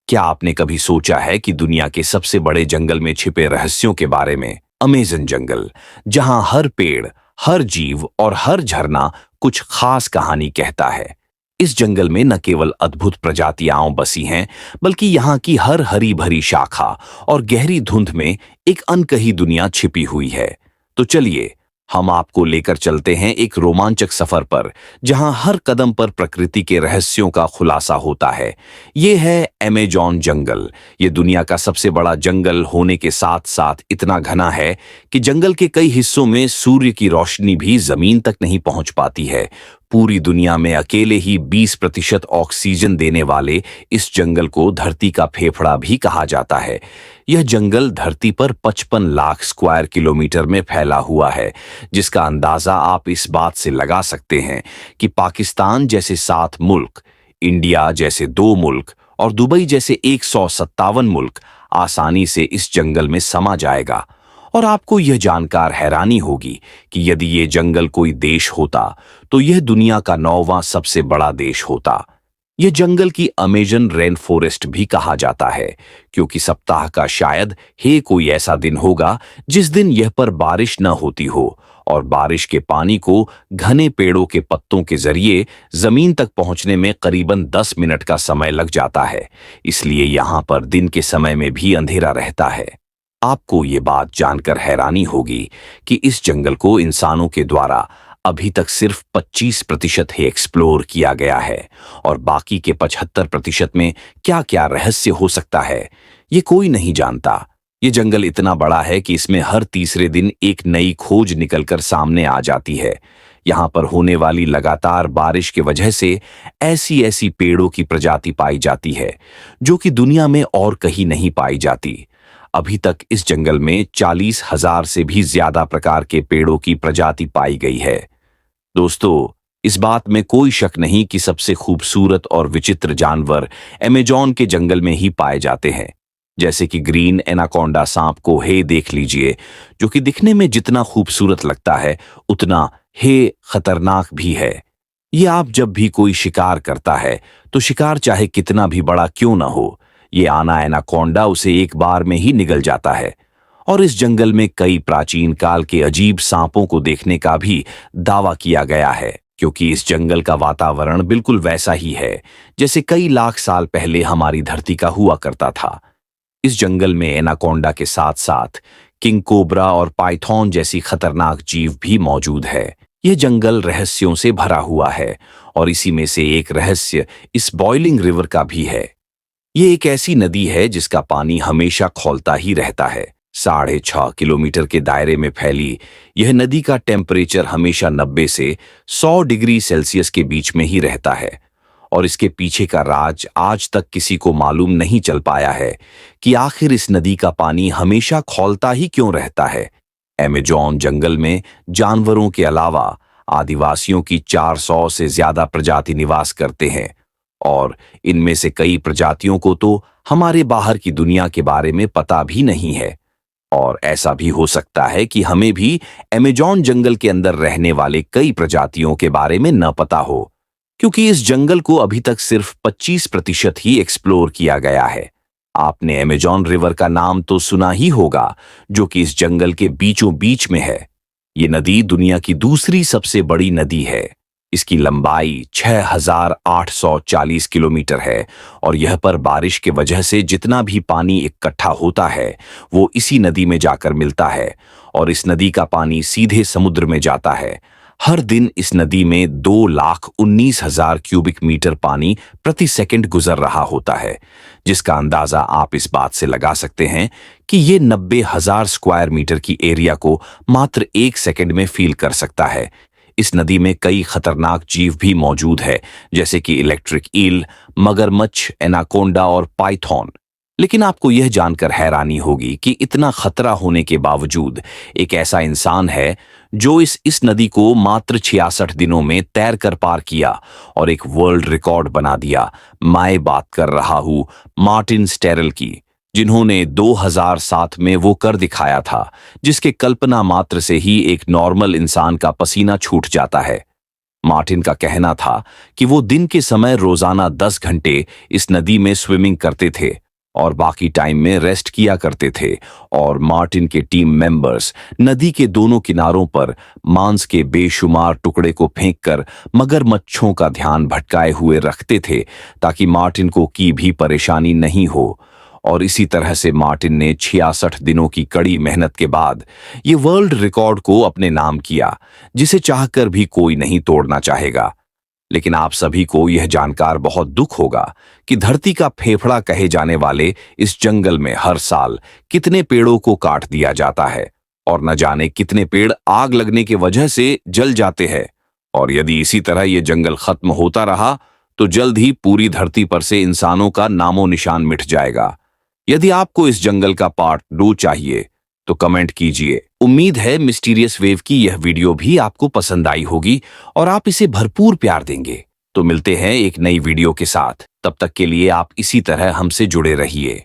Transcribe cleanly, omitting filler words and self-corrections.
क्या आपने कभी सोचा है कि दुनिया के सबसे बड़े जंगल में छिपे रहस्यों के बारे में? अमेज़न जंगल, जहां हर पेड़, हर जीव और हर झरना कुछ खास कहानी कहता है। इस जंगल में न केवल अद्भुत प्रजातियां बसी हैं, बल्कि यहाँ की हर हरी भरी शाखा और गहरी धुंध में एक अनकही दुनिया छिपी हुई है। तो चलिए, हम आपको लेकर चलते हैं एक रोमांचक सफर पर, जहां हर कदम पर प्रकृति के रहस्यों का खुलासा होता है। ये है अमेज़न जंगल। ये दुनिया का सबसे बड़ा जंगल होने के साथ साथ इतना घना है कि जंगल के कई हिस्सों में सूर्य की रोशनी भी जमीन तक नहीं पहुंच पाती है। पूरी दुनिया में अकेले ही 20% ऑक्सीजन देने वाले इस जंगल को धरती का फेफड़ा भी कहा जाता है। यह जंगल धरती पर 55 लाख स्क्वायर किलोमीटर में फैला हुआ है, जिसका अंदाजा आप इस बात से लगा सकते हैं कि पाकिस्तान जैसे 7 मुल्क, इंडिया जैसे 2 मुल्क और दुबई जैसे 157 मुल्क आसानी से इस जंगल में समा जाएगा। और आपको यह जानकर हैरानी होगी कि यदि ये जंगल कोई देश होता, तो यह दुनिया का 9वां सबसे बड़ा देश होता। यह जंगल की अमेजन रेन फॉरेस्ट भी कहा जाता है, क्योंकि सप्ताह का शायद ही कोई ऐसा दिन होगा जिस दिन यह पर बारिश न होती हो और बारिश के पानी को घने पेड़ों के पत्तों के जरिए जमीन तक पहुंचने में करीबन 10 मिनट का समय लग जाता है। इसलिए यहां पर दिन के समय में भी अंधेरा रहता है। आपको ये बात जानकर हैरानी होगी कि इस जंगल को इंसानों के द्वारा अभी तक सिर्फ 25% ही एक्सप्लोर किया गया है, और बाकी के 75% में क्या क्या रहस्य हो सकता है, ये कोई नहीं जानता। ये जंगल इतना बड़ा है कि इसमें हर तीसरे दिन एक नई खोज निकलकर सामने आ जाती है। यहाँ पर होने वाली लगातार बारिश की वजह से ऐसी ऐसी पेड़ों की प्रजाति पाई जाती है जो कि दुनिया में और कहीं नहीं पाई जाती। अभी तक इस जंगल में 40,000 से भी ज्यादा प्रकार के पेड़ों की प्रजाति पाई गई है। दोस्तों, इस बात में कोई शक नहीं कि सबसे खूबसूरत और विचित्र जानवर अमेज़न के जंगल में ही पाए जाते हैं। जैसे कि ग्रीन एनाकोंडा सांप को हे देख लीजिए, जो कि दिखने में जितना खूबसूरत लगता है उतना हे खतरनाक भी है। ये आप जब भी कोई शिकार करता है, तो शिकार चाहे कितना भी बड़ा क्यों ना हो, ये आना एनाकोंडा उसे एक बार में ही निगल जाता है। और इस जंगल में कई प्राचीन काल के अजीब सांपों को देखने का भी दावा किया गया है, क्योंकि इस जंगल का वातावरण बिल्कुल वैसा ही है जैसे कई लाख साल पहले हमारी धरती का हुआ करता था। इस जंगल में एनाकोंडा के साथ साथ किंग कोबरा और पाइथॉन जैसी खतरनाक जीव भी मौजूद है। यह जंगल रहस्यों से भरा हुआ है, और इसी में से एक रहस्य इस बॉइलिंग रिवर का भी है। ये एक ऐसी नदी है जिसका पानी हमेशा खौलता ही रहता है। 6.5 किलोमीटर के दायरे में फैली यह नदी का टेम्परेचर हमेशा 90 से 100 डिग्री सेल्सियस के बीच में ही रहता है, और इसके पीछे का राज आज तक किसी को मालूम नहीं चल पाया है कि आखिर इस नदी का पानी हमेशा खौलता ही क्यों रहता है। अमेज़न जंगल में जानवरों के अलावा आदिवासियों की 400 से ज्यादा प्रजाति निवास करते हैं, और इनमें से कई प्रजातियों को तो हमारे बाहर की दुनिया के बारे में पता भी नहीं है। और ऐसा भी हो सकता है कि हमें भी अमेज़न जंगल के अंदर रहने वाले कई प्रजातियों के बारे में न पता हो, क्योंकि इस जंगल को अभी तक सिर्फ 25% ही एक्सप्लोर किया गया है। आपने अमेज़न रिवर का नाम तो सुना ही होगा, जो कि इस जंगल के बीचों बीच में है। ये नदी दुनिया की दूसरी सबसे बड़ी नदी है। इसकी लंबाई 6,840 किलोमीटर है, और यह पर बारिश के वजह से जितना भी पानी इकट्ठा होता है वो इसी नदी में जाकर मिलता है, और इस नदी का पानी सीधे समुद्र में जाता है। हर दिन इस नदी में 2,19,000 क्यूबिक मीटर पानी प्रति सेकंड गुजर रहा होता है, जिसका अंदाजा आप इस बात से लगा सकते हैं कि ये 90,000 स्क्वायर मीटर की एरिया को मात्र 1 सेकंड में फील कर सकता है। इस नदी में कई खतरनाक जीव भी मौजूद है, जैसे कि इलेक्ट्रिक ईल, मगरमच्छ, एनाकोंडा और पाइथॉन। लेकिन आपको यह जानकर हैरानी होगी कि इतना खतरा होने के बावजूद एक ऐसा इंसान है जो इस नदी को मात्र 66 दिनों में तैर कर पार किया और एक वर्ल्ड रिकॉर्ड बना दिया। मैं बात कर रहा हूं मार्टिन स्टेरल की, जिन्होंने 2007 में वो कर दिखाया था, जिसके कल्पना मात्र से ही एक नॉर्मल इंसान का पसीना छूट जाता है। मार्टिन का कहना था कि वो दिन के समय रोजाना 10 घंटे इस नदी में स्विमिंग करते थे और बाकी टाइम में रेस्ट किया करते थे, और मार्टिन के टीम मेंबर्स नदी के दोनों किनारों पर मांस के बेशुमार टुकड़े को फेंककर मगरमच्छों का ध्यान भटकाए हुए रखते थे ताकि मार्टिन को की भी परेशानी नहीं हो। और इसी तरह से मार्टिन ने 66 दिनों की कड़ी मेहनत के बाद ये वर्ल्ड रिकॉर्ड को अपने नाम किया, जिसे चाहकर भी कोई नहीं तोड़ना चाहेगा। लेकिन आप सभी को यह जानकर बहुत दुख होगा कि धरती का फेफड़ा कहे जाने वाले इस जंगल में हर साल कितने पेड़ों को काट दिया जाता है और न जाने कितने पेड़ आग लगने की वजह से जल जाते हैं। और यदि इसी तरह यह जंगल खत्म होता रहा तो जल्द ही पूरी धरती पर से इंसानों का नामो निशान मिट जाएगा। यदि आपको इस जंगल का पार्ट 2 चाहिए तो कमेंट कीजिए। उम्मीद है मिस्टीरियस वेव की यह वीडियो भी आपको पसंद आई होगी और आप इसे भरपूर प्यार देंगे। तो मिलते हैं एक नई वीडियो के साथ, तब तक के लिए आप इसी तरह हमसे जुड़े रहिए।